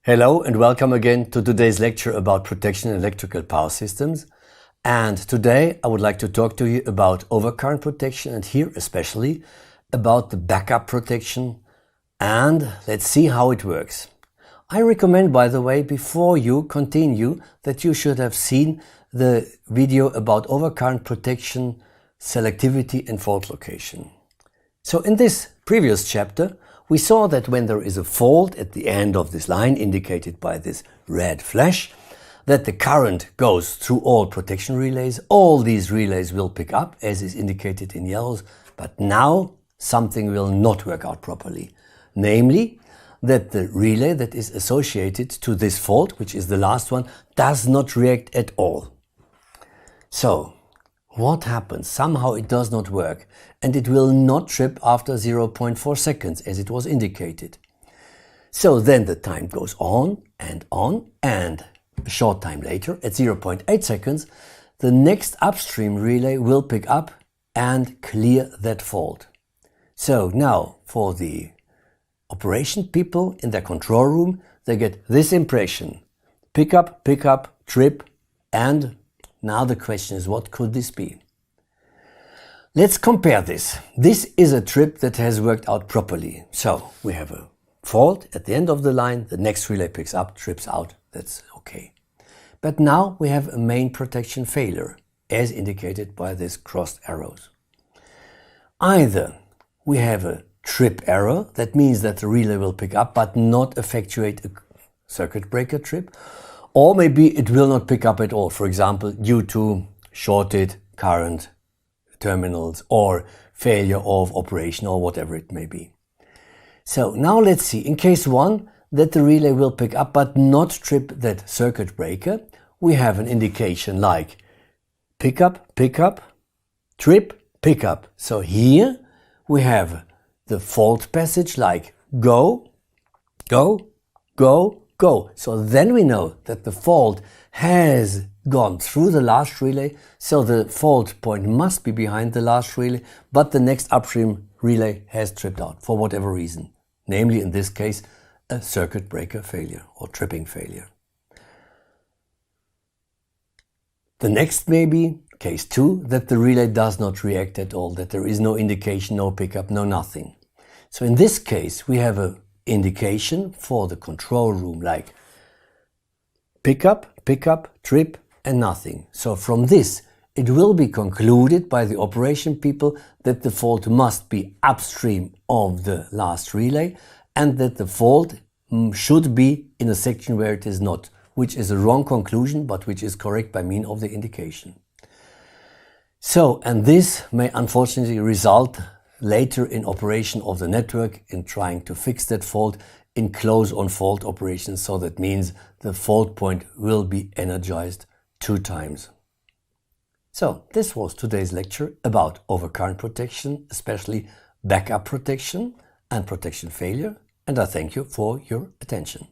Hello and welcome again to today's lecture about protection in electrical power systems. And today I would like to talk to you about overcurrent protection, and here especially about the backup protection, and let's see how it works. I recommend, by the way, before you continue, that you should have seen the video about overcurrent protection, selectivity and fault location. So in this previous chapter, we saw that when there is a fault at the end of this line, indicated by this red flash, that the current goes through all protection relays. All these relays will pick up, as is indicated in yellows, but now something will not work out properly. Namely, that the relay that is associated to this fault, which is the last one, does not react at all. So, what happens? Somehow it does not work, and it will not trip after 0.4 seconds as it was indicated. So then the time goes on, and a short time later, at 0.8 seconds, the next upstream relay will pick up and clear that fault. So now for the operation people in their control room, they get this impression: pick up, trip, and now the question is, what could this be? Let's compare this. This is a trip that has worked out properly. So we have a fault at the end of the line, the next relay picks up, trips out, that's okay. But now we have a main protection failure, as indicated by these crossed arrows. Either we have a trip error, that means that the relay will pick up but not effectuate a circuit breaker trip, or maybe it will not pick up at all, for example, due to shorted current terminals or failure of operation or whatever it may be. So now let's see, in case one, that the relay will pick up but not trip that circuit breaker, we have an indication like pick up, trip, pick up. So here we have the fault passage like go, go, go, go. So then we know that the fault has gone through the last relay, so the fault point must be behind the last relay, but the next upstream relay has tripped out for whatever reason, namely in this case a circuit breaker failure or tripping failure. The next may be case 2, that the relay does not react at all, that there is no indication, no pickup, no nothing. So in this case we have an indication for the control room like pick up, trip, and nothing. So from this it will be concluded by the operation people that the fault must be upstream of the last relay and that the fault should be in a section where it is not, which is a wrong conclusion but which is correct by means of the indication. So, and this may unfortunately result later in operation of the network in trying to fix that fault in close on fault operations. So that means the fault point will be energized 2 times. So this was today's lecture about overcurrent protection, especially backup protection and protection failure, and I thank you for your attention.